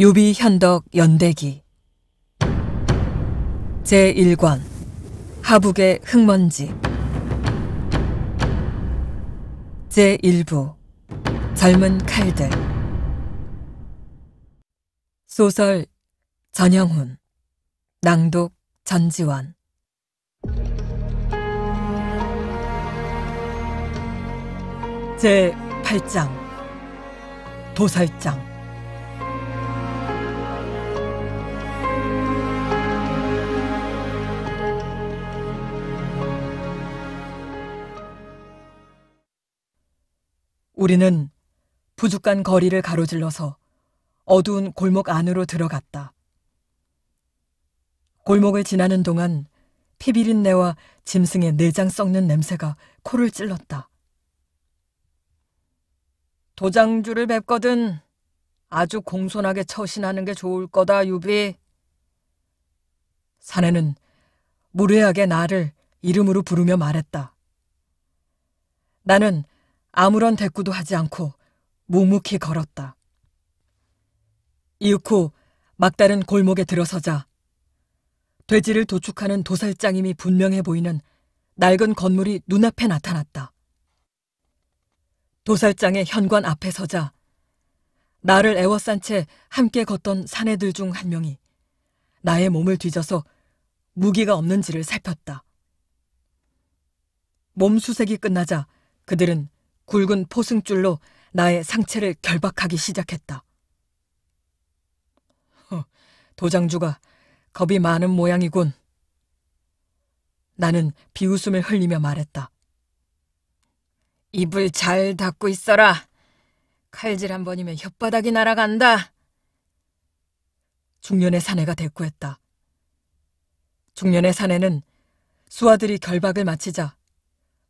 유비현덕 연대기 제1권 하북의 흙먼지 제1부 젊은 칼들 소설 전영훈 낭독 전지원 제8장 도살장 우리는 부둣간 거리를 가로질러서 어두운 골목 안으로 들어갔다. 골목을 지나는 동안 피비린내와 짐승의 내장 썩는 냄새가 코를 찔렀다. 도장주를 뵙거든 아주 공손하게 처신하는 게 좋을 거다, 유비. 사내는 무례하게 나를 이름으로 부르며 말했다. 나는 아무런 대꾸도 하지 않고 묵묵히 걸었다. 이윽고 막다른 골목에 들어서자 돼지를 도축하는 도살장임이 분명해 보이는 낡은 건물이 눈앞에 나타났다. 도살장의 현관 앞에 서자 나를 애워싼 채 함께 걷던 사내들 중 한 명이 나의 몸을 뒤져서 무기가 없는지를 살폈다. 몸 수색이 끝나자 그들은 굵은 포승줄로 나의 상체를 결박하기 시작했다. 도장주가 겁이 많은 모양이군. 나는 비웃음을 흘리며 말했다. 입을 잘 닫고 있어라. 칼질 한 번이면 혓바닥이 날아간다. 중년의 사내가 대꾸했다. 중년의 사내는 수하들이 결박을 마치자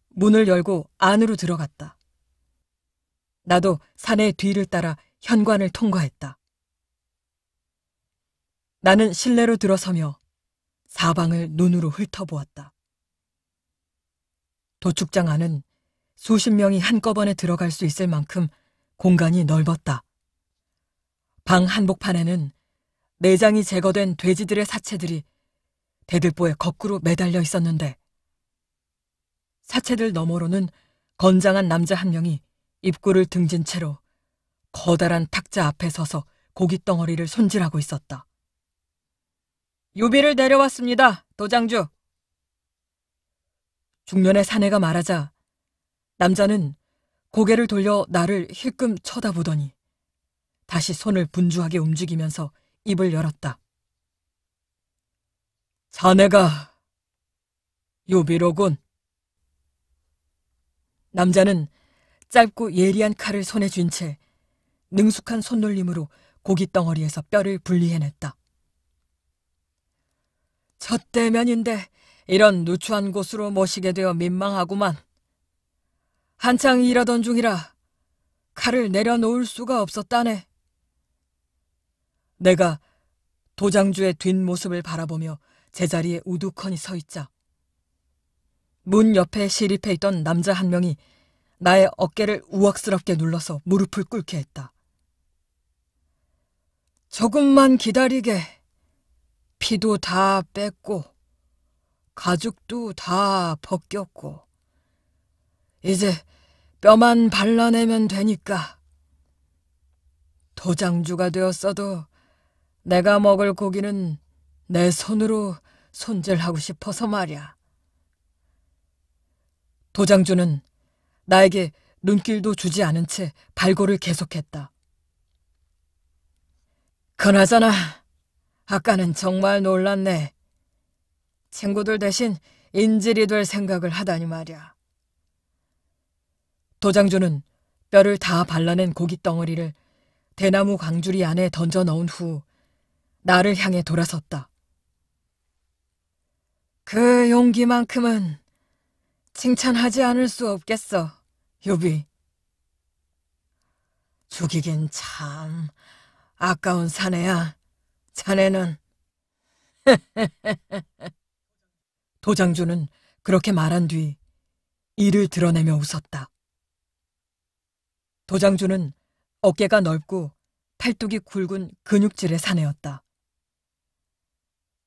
문을 열고 안으로 들어갔다. 나도 사내의 뒤를 따라 현관을 통과했다. 나는 실내로 들어서며 사방을 눈으로 훑어보았다. 도축장 안은 수십 명이 한꺼번에 들어갈 수 있을 만큼 공간이 넓었다. 방 한복판에는 내장이 제거된 돼지들의 사체들이 대들보에 거꾸로 매달려 있었는데 사체들 너머로는 건장한 남자 한 명이 입구를 등진 채로 커다란 탁자 앞에 서서 고깃덩어리를 손질하고 있었다. 유비를 데려왔습니다, 도장주. 중년의 사내가 말하자 남자는 고개를 돌려 나를 힐끔 쳐다보더니 다시 손을 분주하게 움직이면서 입을 열었다. 자네가 유비로군. 남자는 짧고 예리한 칼을 손에 쥔 채 능숙한 손놀림으로 고깃덩어리에서 뼈를 분리해냈다. 젖대면인데 이런 누추한 곳으로 모시게 되어 민망하구만. 한창 일하던 중이라 칼을 내려놓을 수가 없었다네. 내가 도장주의 뒷모습을 바라보며 제자리에 우두커니 서 있자 문 옆에 시립해 있던 남자 한 명이 나의 어깨를 우악스럽게 눌러서 무릎을 꿇게 했다. 조금만 기다리게. 피도 다 뺐고 가죽도 다 벗겼고 이제 뼈만 발라내면 되니까. 도장주가 되었어도 내가 먹을 고기는 내 손으로 손질하고 싶어서 말이야. 도장주는 나에게 눈길도 주지 않은 채 발골을 계속했다. 그나저나 아까는 정말 놀랐네. 친구들 대신 인질이 될 생각을 하다니 말이야. 도장주는 뼈를 다 발라낸 고깃덩어리를 대나무 광주리 안에 던져 넣은 후 나를 향해 돌아섰다. 그 용기만큼은 칭찬하지 않을 수 없겠어, 유비. 죽이긴 참 아까운 사내야, 자네는. 도장주는 그렇게 말한 뒤 이를 드러내며 웃었다. 도장주는 어깨가 넓고 팔뚝이 굵은 근육질의 사내였다.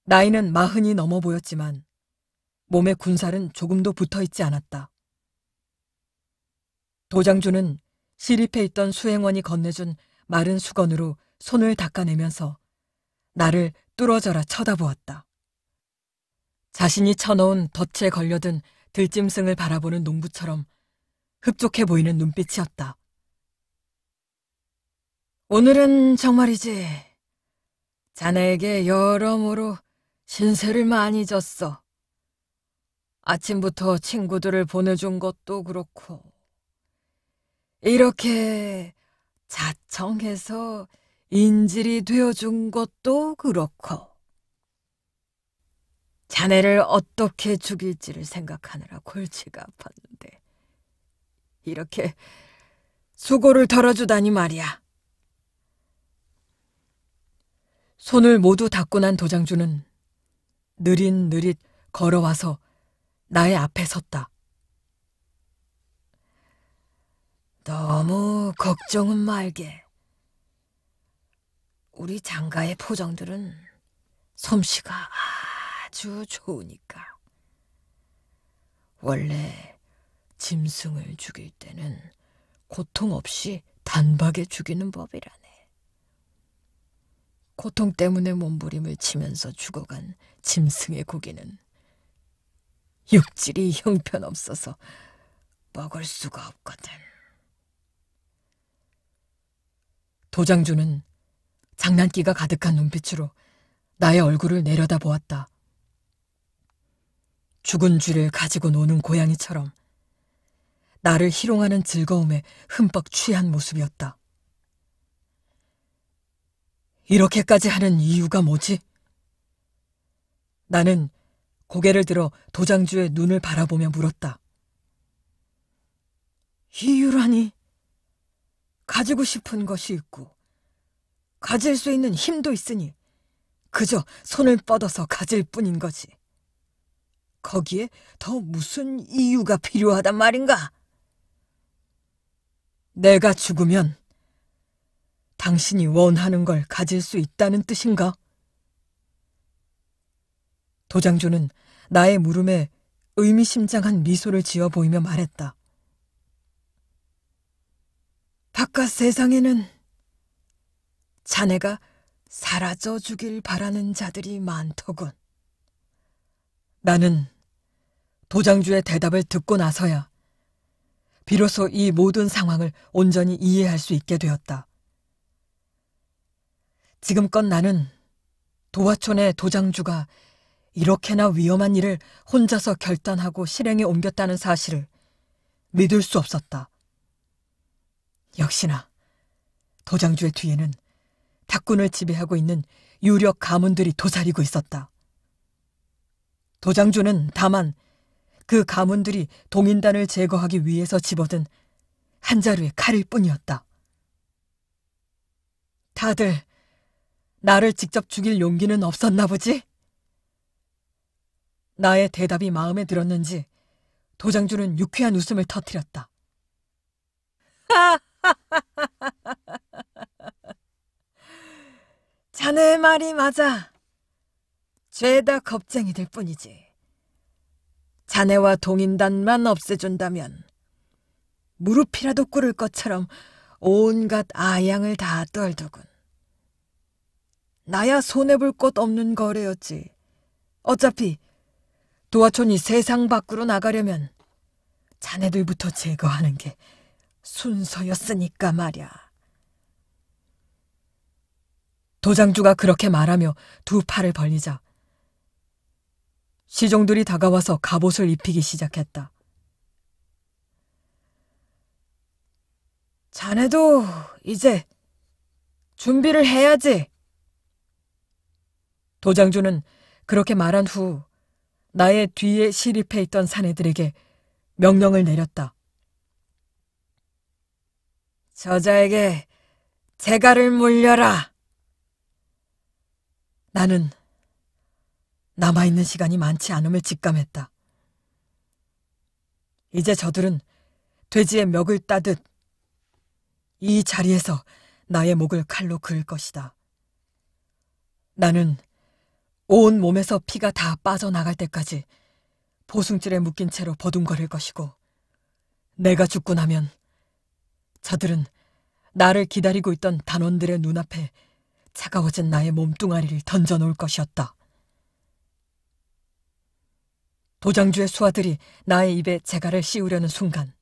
나이는 40이 넘어 보였지만 몸에 군살은 조금도 붙어있지 않았다. 도장주는 시립해 있던 수행원이 건네준 마른 수건으로 손을 닦아내면서 나를 뚫어져라 쳐다보았다. 자신이 쳐놓은 덫에 걸려든 들짐승을 바라보는 농부처럼 흡족해 보이는 눈빛이었다. 오늘은 정말이지. 자네에게 여러모로 신세를 많이 졌어. 아침부터 친구들을 보내준 것도 그렇고 이렇게 자청해서 인질이 되어준 것도 그렇고 자네를 어떻게 죽일지를 생각하느라 골치가 아팠는데 이렇게 수고를 덜어주다니 말이야. 손을 모두 닦고 난 도장주는 느릿느릿 걸어와서 나의 앞에 섰다. 너무 걱정은 말게. 우리 장가의 포정들은 솜씨가 아주 좋으니까. 원래 짐승을 죽일 때는 고통 없이 단박에 죽이는 법이라네. 고통 때문에 몸부림을 치면서 죽어간 짐승의 고기는 육질이 형편없어서 먹을 수가 없거든. 도장주는 장난기가 가득한 눈빛으로 나의 얼굴을 내려다보았다. 죽은 쥐를 가지고 노는 고양이처럼 나를 희롱하는 즐거움에 흠뻑 취한 모습이었다. 이렇게까지 하는 이유가 뭐지? 나는 고개를 들어 도장주의 눈을 바라보며 물었다. 이유라니? 가지고 싶은 것이 있고 가질 수 있는 힘도 있으니 그저 손을 뻗어서 가질 뿐인 거지. 거기에 더 무슨 이유가 필요하단 말인가? 내가 죽으면 당신이 원하는 걸 가질 수 있다는 뜻인가? 도장주는 나의 물음에 의미심장한 미소를 지어 보이며 말했다. 바깥 세상에는 자네가 사라져 주길 바라는 자들이 많더군. 나는 도장주의 대답을 듣고 나서야 비로소 이 모든 상황을 온전히 이해할 수 있게 되었다. 지금껏 나는 도화촌의 도장주가 이렇게나 위험한 일을 혼자서 결단하고 실행에 옮겼다는 사실을 믿을 수 없었다. 역시나 도장주의 뒤에는 탁군을 지배하고 있는 유력 가문들이 도사리고 있었다. 도장주는 다만 그 가문들이 동인단을 제거하기 위해서 집어든 한 자루의 칼일 뿐이었다. 다들 나를 직접 죽일 용기는 없었나 보지? 나의 대답이 마음에 들었는지 도장주는 유쾌한 웃음을 터뜨렸다. 자네 말이 맞아. 죄다 겁쟁이들 뿐이지. 자네와 동인단만 없애준다면 무릎이라도 꿇을 것처럼 온갖 아양을 다 떨더군. 나야 손해볼 것 없는 거래였지. 어차피 도화촌이 세상 밖으로 나가려면 자네들부터 제거하는 게 순서였으니까 말야. 도장주가 그렇게 말하며 두 팔을 벌리자 시종들이 다가와서 갑옷을 입히기 시작했다. 자네도 이제 준비를 해야지. 도장주는 그렇게 말한 후 나의 뒤에 시립해 있던 사내들에게 명령을 내렸다. 저자에게 재갈을 물려라. 나는 남아있는 시간이 많지 않음을 직감했다. 이제 저들은 돼지의 멱을 따듯 이 자리에서 나의 목을 칼로 그을 것이다. 나는 온 몸에서 피가 다 빠져나갈 때까지 보승줄에 묶인 채로 버둥거릴 것이고, 내가 죽고 나면 저들은 나를 기다리고 있던 단원들의 눈앞에 차가워진 나의 몸뚱아리를 던져놓을 것이었다. 도장주의 수하들이 나의 입에 재갈을 씌우려는 순간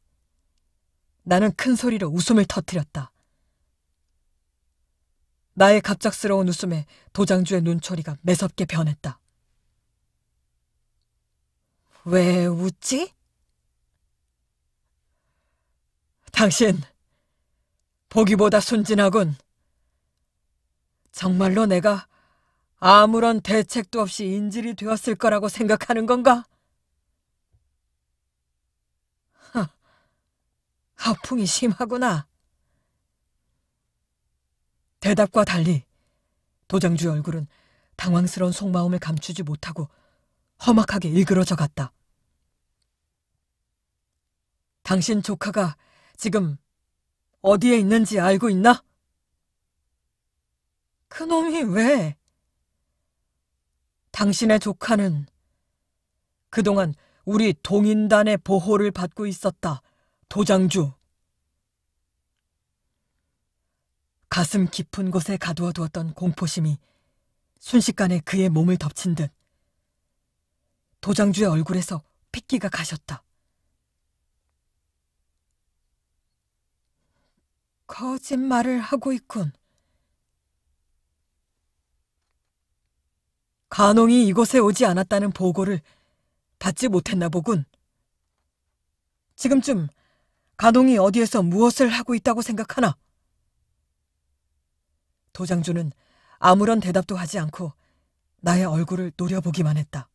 나는 큰 소리로 웃음을 터뜨렸다. 나의 갑작스러운 웃음에 도장주의 눈초리가 매섭게 변했다. 왜 웃지? 당신, 보기보다 순진하군. 정말로 내가 아무런 대책도 없이 인질이 되었을 거라고 생각하는 건가? 허풍이 심하구나. 대답과 달리 도장주의 얼굴은 당황스러운 속마음을 감추지 못하고 험악하게 일그러져 갔다. 당신 조카가 지금 어디에 있는지 알고 있나? 그놈이 왜? 당신의 조카는 그동안 우리 동인단의 보호를 받고 있었다. 도장주. 가슴 깊은 곳에 가두어두었던 공포심이 순식간에 그의 몸을 덮친 듯 도장주의 얼굴에서 핏기가 가셨다. 거짓말을 하고 있군. 간홍이 이곳에 오지 않았다는 보고를 받지 못했나 보군. 지금쯤 간홍이 어디에서 무엇을 하고 있다고 생각하나? 도장주는 아무런 대답도 하지 않고 나의 얼굴을 노려보기만 했다.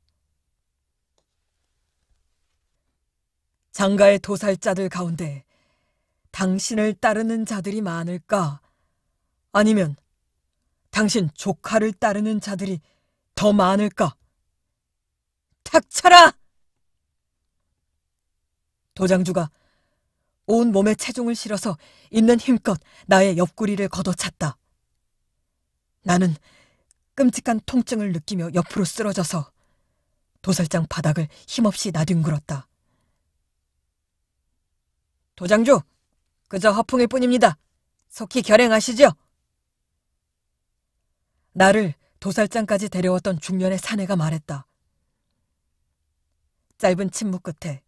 장가의 도살자들 가운데 당신을 따르는 자들이 많을까? 아니면 당신 조카를 따르는 자들이 더 많을까? 닥쳐라! 도장주가 온 몸에 체중을 실어서 있는 힘껏 나의 옆구리를 걷어찼다. 나는 끔찍한 통증을 느끼며 옆으로 쓰러져서 도살장 바닥을 힘없이 나뒹굴었다. 도장주, 그저 허풍일 뿐입니다. 속히 결행하시죠. 나를 도살장까지 데려왔던 중년의 사내가 말했다. 짧은 침묵 끝에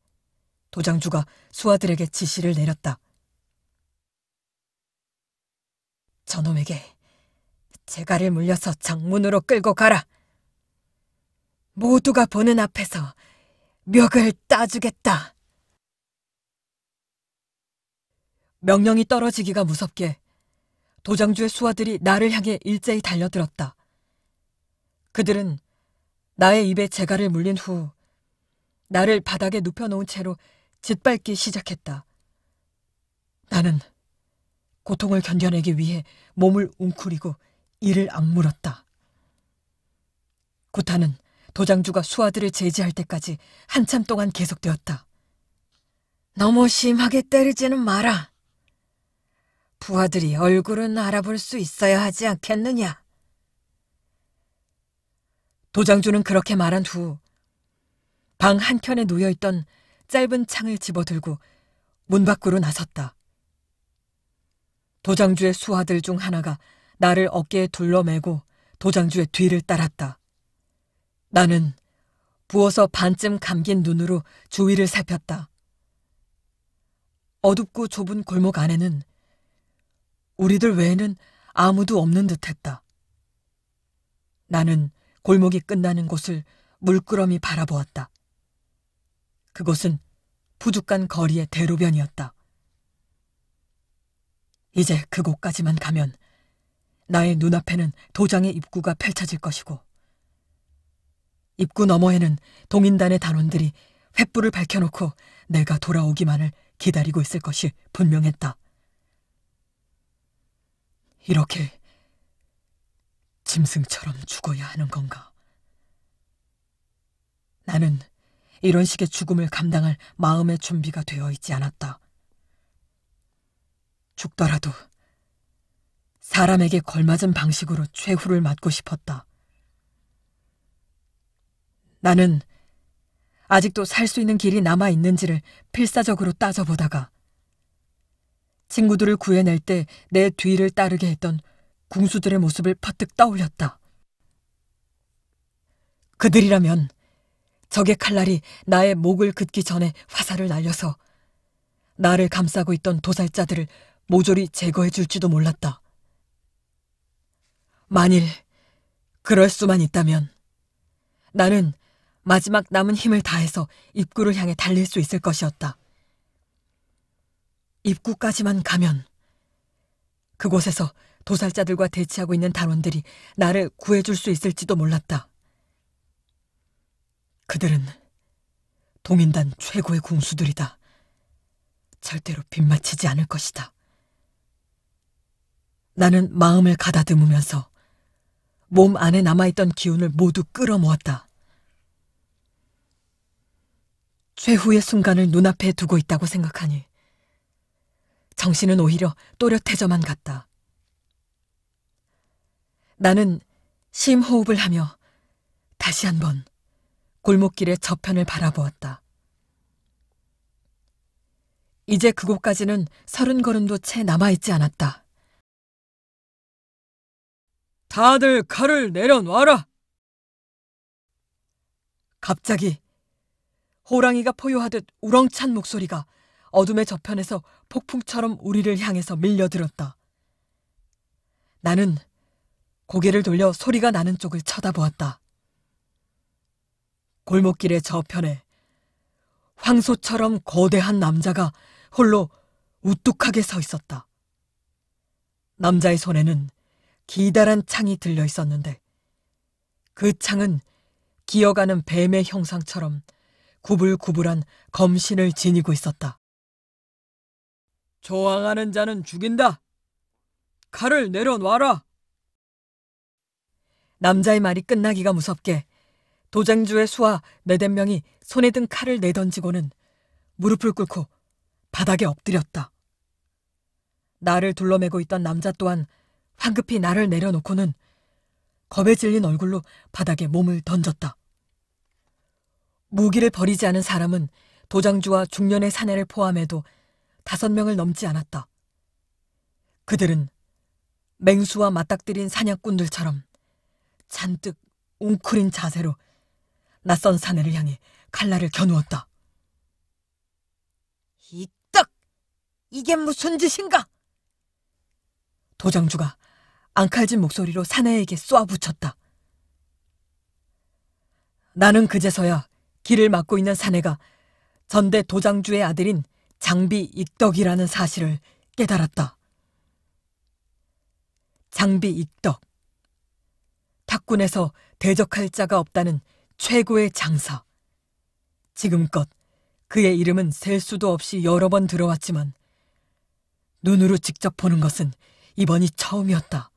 도장주가 수하들에게 지시를 내렸다. 저놈에게 재갈을 물려서 정문으로 끌고 가라. 모두가 보는 앞에서 멱을 따주겠다. 명령이 떨어지기가 무섭게 도장주의 수하들이 나를 향해 일제히 달려들었다. 그들은 나의 입에 재갈을 물린 후 나를 바닥에 눕혀놓은 채로 짓밟기 시작했다. 나는 고통을 견뎌내기 위해 몸을 웅크리고 이를 악물었다. 구타는 도장주가 수하들을 제지할 때까지 한참 동안 계속되었다. 너무 심하게 때리지는 마라. 부하들이 얼굴은 알아볼 수 있어야 하지 않겠느냐. 도장주는 그렇게 말한 후 방 한켠에 놓여있던 짧은 창을 집어들고 문 밖으로 나섰다. 도장주의 수하들 중 하나가 나를 어깨에 둘러매고 도장주의 뒤를 따랐다. 나는 부어서 반쯤 감긴 눈으로 주위를 살폈다. 어둡고 좁은 골목 안에는 우리들 외에는 아무도 없는 듯했다. 나는 골목이 끝나는 곳을 물끄러미 바라보았다. 그곳은 부둣간 거리의 대로변이었다. 이제 그곳까지만 가면 나의 눈앞에는 도장의 입구가 펼쳐질 것이고 입구 너머에는 동인단의 단원들이 횃불을 밝혀놓고 내가 돌아오기만을 기다리고 있을 것이 분명했다. 이렇게 짐승처럼 죽어야 하는 건가? 나는 이런 식의 죽음을 감당할 마음의 준비가 되어 있지 않았다. 죽더라도 사람에게 걸맞은 방식으로 최후를 맞고 싶었다. 나는 아직도 살 수 있는 길이 남아있는지를 필사적으로 따져보다가 친구들을 구해낼 때 내 뒤를 따르게 했던 궁수들의 모습을 퍼뜩 떠올렸다. 그들이라면 적의 칼날이 나의 목을 긋기 전에 화살을 날려서 나를 감싸고 있던 도살자들을 모조리 제거해 줄지도 몰랐다. 만일 그럴 수만 있다면 나는 마지막 남은 힘을 다해서 입구를 향해 달릴 수 있을 것이었다. 입구까지만 가면 그곳에서 도살자들과 대치하고 있는 단원들이 나를 구해줄 수 있을지도 몰랐다. 그들은 동인단 최고의 궁수들이다. 절대로 빗맞히지 않을 것이다. 나는 마음을 가다듬으면서 몸 안에 남아있던 기운을 모두 끌어모았다. 최후의 순간을 눈앞에 두고 있다고 생각하니 정신은 오히려 또렷해져만 갔다. 나는 심호흡을 하며 다시 한번 골목길의 저편을 바라보았다. 이제 그곳까지는 30걸음도 채 남아있지 않았다. 다들 칼을 내려놔라! 갑자기 호랑이가 포효하듯 우렁찬 목소리가 어둠의 저편에서 폭풍처럼 우리를 향해서 밀려들었다. 나는 고개를 돌려 소리가 나는 쪽을 쳐다보았다. 골목길의 저편에 황소처럼 거대한 남자가 홀로 우뚝하게 서 있었다. 남자의 손에는 기다란 창이 들려 있었는데 그 창은 기어가는 뱀의 형상처럼 구불구불한 검신을 지니고 있었다. 저항하는 자는 죽인다. 칼을 내려놔라. 남자의 말이 끝나기가 무섭게 도장주의 수하 4~5명이 손에 든 칼을 내던지고는 무릎을 꿇고 바닥에 엎드렸다. 나를 둘러매고 있던 남자 또한 황급히 나를 내려놓고는 겁에 질린 얼굴로 바닥에 몸을 던졌다. 무기를 버리지 않은 사람은 도장주와 중년의 사내를 포함해도 5명을 넘지 않았다. 그들은 맹수와 맞닥뜨린 사냥꾼들처럼 잔뜩 웅크린 자세로 낯선 사내를 향해 칼날을 겨누었다. 이 떡! 이게 무슨 짓인가? 도장주가 앙칼진 목소리로 사내에게 쏘아붙였다. 나는 그제서야 길을 막고 있는 사내가 전대 도장주의 아들인 장비 익덕이라는 사실을 깨달았다. 장비 익덕. 탁군에서 대적할 자가 없다는 최고의 장사. 지금껏 그의 이름은 셀 수도 없이 여러 번 들어왔지만 눈으로 직접 보는 것은 이번이 처음이었다.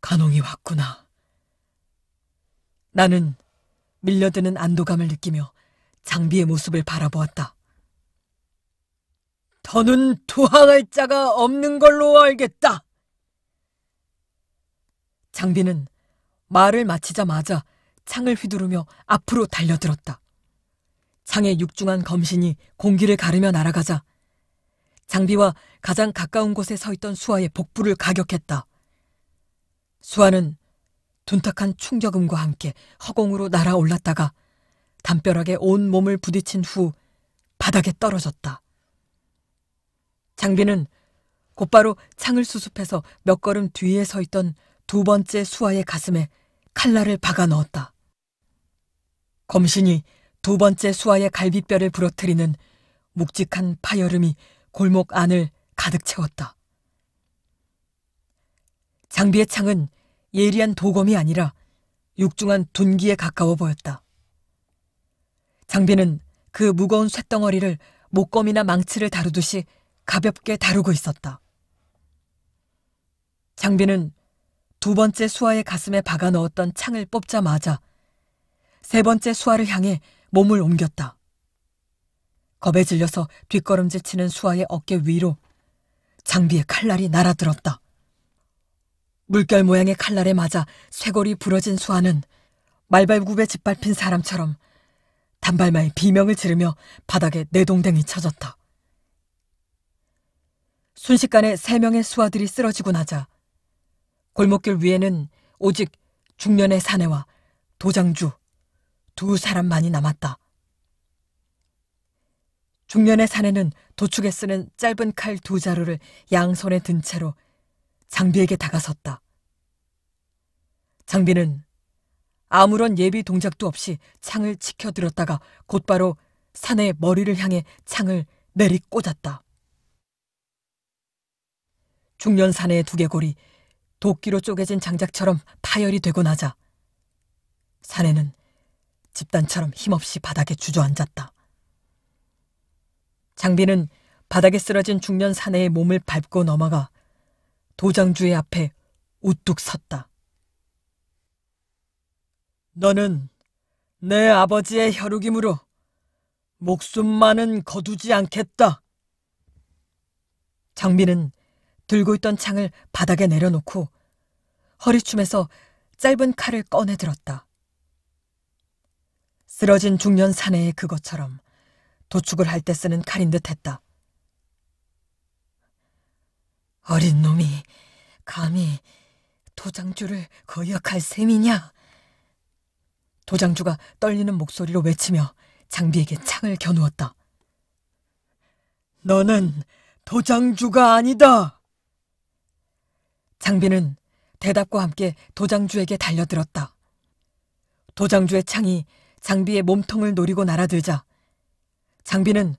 간홍이 왔구나. 나는 밀려드는 안도감을 느끼며 장비의 모습을 바라보았다. 더는 투항할 자가 없는 걸로 알겠다. 장비는 말을 마치자마자 창을 휘두르며 앞으로 달려들었다. 창의 육중한 검신이 공기를 가르며 날아가자 장비와 가장 가까운 곳에 서 있던 수하의 복부를 가격했다. 수하는 둔탁한 충격음과 함께 허공으로 날아올랐다가 담벼락에 온 몸을 부딪힌 후 바닥에 떨어졌다. 장비는 곧바로 창을 수습해서 몇 걸음 뒤에 서 있던 2번째 수하의 가슴에 칼날을 박아 넣었다. 검신이 2번째 수하의 갈비뼈를 부러뜨리는 묵직한 파열음이 골목 안을 가득 채웠다. 장비의 창은 예리한 도검이 아니라 육중한 둔기에 가까워 보였다. 장비는 그 무거운 쇳덩어리를 목검이나 망치를 다루듯이 가볍게 다루고 있었다. 장비는 2번째 수하의 가슴에 박아 넣었던 창을 뽑자마자 3번째 수하를 향해 몸을 옮겼다. 겁에 질려서 뒷걸음질 치는 수하의 어깨 위로 장비의 칼날이 날아들었다. 물결 모양의 칼날에 맞아 쇄골이 부러진 수아는 말발굽에 짓밟힌 사람처럼 단발마의 비명을 지르며 바닥에 내동댕이 쳐졌다. 순식간에 3명의 수아들이 쓰러지고 나자 골목길 위에는 오직 중년의 사내와 도장주 2사람만이 남았다. 중년의 사내는 도축에 쓰는 짧은 칼 2자루를 양손에 든 채로 장비에게 다가섰다. 장비는 아무런 예비 동작도 없이 창을 치켜들었다가 곧바로 사내의 머리를 향해 창을 내리꽂았다. 중년 사내의 두개골이 도끼로 쪼개진 장작처럼 파열이 되고 나자 사내는 집단처럼 힘없이 바닥에 주저앉았다. 장비는 바닥에 쓰러진 중년 사내의 몸을 밟고 넘어가 도장주의 앞에 우뚝 섰다. 너는 내 아버지의 혈육이므로 목숨만은 거두지 않겠다. 장비는 들고 있던 창을 바닥에 내려놓고 허리춤에서 짧은 칼을 꺼내 들었다. 쓰러진 중년 사내의 그것처럼 도축을 할 때 쓰는 칼인 듯 했다. 어린 놈이 감히 도장주를 거역할 셈이냐? 도장주가 떨리는 목소리로 외치며 장비에게 창을 겨누었다. 너는 도장주가 아니다. 장비는 대답과 함께 도장주에게 달려들었다. 도장주의 창이 장비의 몸통을 노리고 날아들자 장비는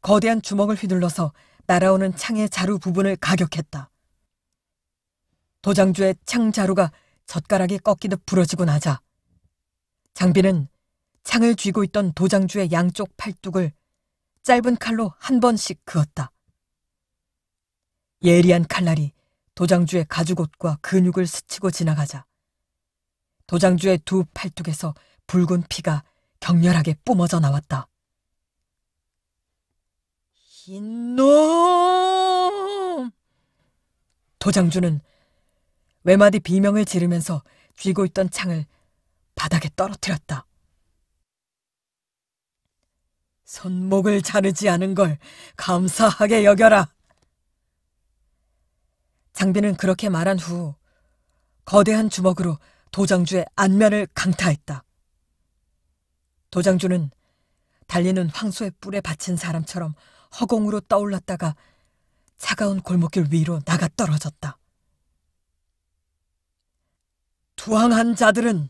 거대한 주먹을 휘둘러서 날아오는 창의 자루 부분을 가격했다. 도장주의 창 자루가 젓가락이 꺾이듯 부러지고 나자 장비는 창을 쥐고 있던 도장주의 양쪽 팔뚝을 짧은 칼로 한 번씩 그었다. 예리한 칼날이 도장주의 가죽옷과 근육을 스치고 지나가자 도장주의 2 팔뚝에서 붉은 피가 격렬하게 뿜어져 나왔다. 이놈! 도장주는 외마디 비명을 지르면서 쥐고 있던 창을 바닥에 떨어뜨렸다. 손목을 자르지 않은 걸 감사하게 여겨라. 장비는 그렇게 말한 후 거대한 주먹으로 도장주의 안면을 강타했다. 도장주는 달리는 황소의 뿔에 받친 사람처럼 허공으로 떠올랐다가 차가운 골목길 위로 나가 떨어졌다. 투항한 자들은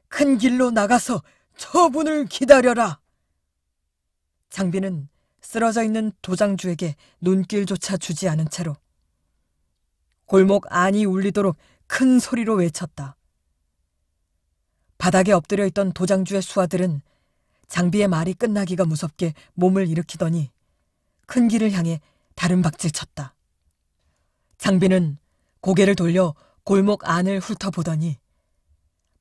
큰 길로 나가서 처분을 기다려라. 장비는 쓰러져 있는 도장주에게 눈길조차 주지 않은 채로 골목 안이 울리도록 큰 소리로 외쳤다. 바닥에 엎드려 있던 도장주의 수하들은 장비의 말이 끝나기가 무섭게 몸을 일으키더니 큰 길을 향해 다른 박질 쳤다. 장비는 고개를 돌려 골목 안을 훑어보더니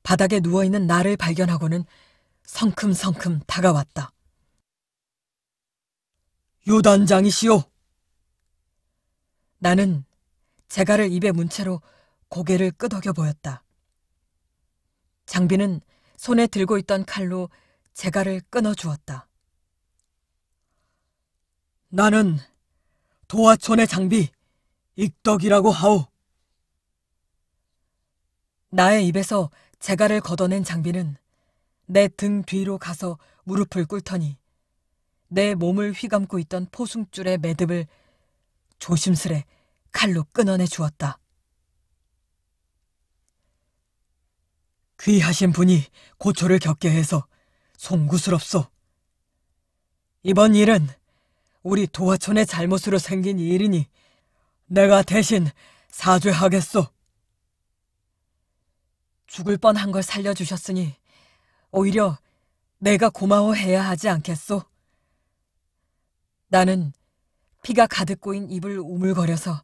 바닥에 누워있는 나를 발견하고는 성큼성큼 다가왔다. 요단장이시오. 나는 재갈을 입에 문 채로 고개를 끄덕여 보였다. 장비는 손에 들고 있던 칼로 재갈을 끊어주었다. 나는 도화촌의 장비 익덕이라고 하오. 나의 입에서 재갈을 걷어낸 장비는 내 등 뒤로 가서 무릎을 꿇더니 내 몸을 휘감고 있던 포승줄의 매듭을 조심스레 칼로 끊어내 주었다. 귀하신 분이 고초를 겪게 해서 송구스럽소. 이번 일은 우리 도화촌의 잘못으로 생긴 일이니 내가 대신 사죄하겠소. 죽을 뻔한 걸 살려주셨으니 오히려 내가 고마워해야 하지 않겠소? 나는 피가 가득 고인 입을 우물거려서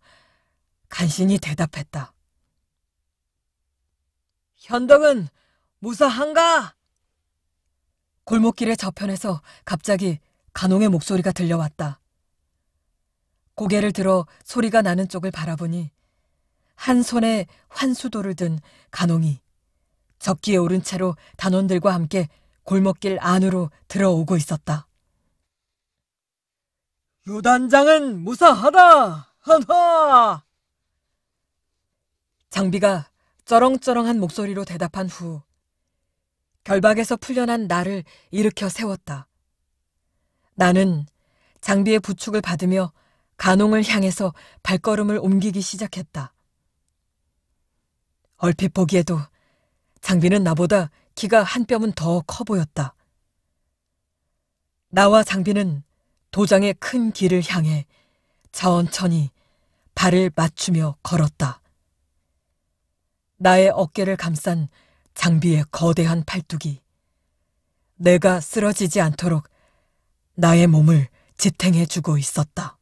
간신히 대답했다. 현덕은 무사한가? 골목길의 저편에서 갑자기 간홍의 목소리가 들려왔다. 고개를 들어 소리가 나는 쪽을 바라보니 한 손에 환수도를 든 간홍이 적기에 오른 채로 단원들과 함께 골목길 안으로 들어오고 있었다. 유단장은 무사하다! 한화! 장비가 쩌렁쩌렁한 목소리로 대답한 후 결박에서 풀려난 나를 일으켜 세웠다. 나는 장비의 부축을 받으며 간홍을 향해서 발걸음을 옮기기 시작했다. 얼핏 보기에도 장비는 나보다 키가 한 뼘은 더 커 보였다. 나와 장비는 도장의 큰 길을 향해 천천히 발을 맞추며 걸었다. 나의 어깨를 감싼 장비의 거대한 팔뚝이 내가 쓰러지지 않도록 나의 몸을 지탱해주고 있었다.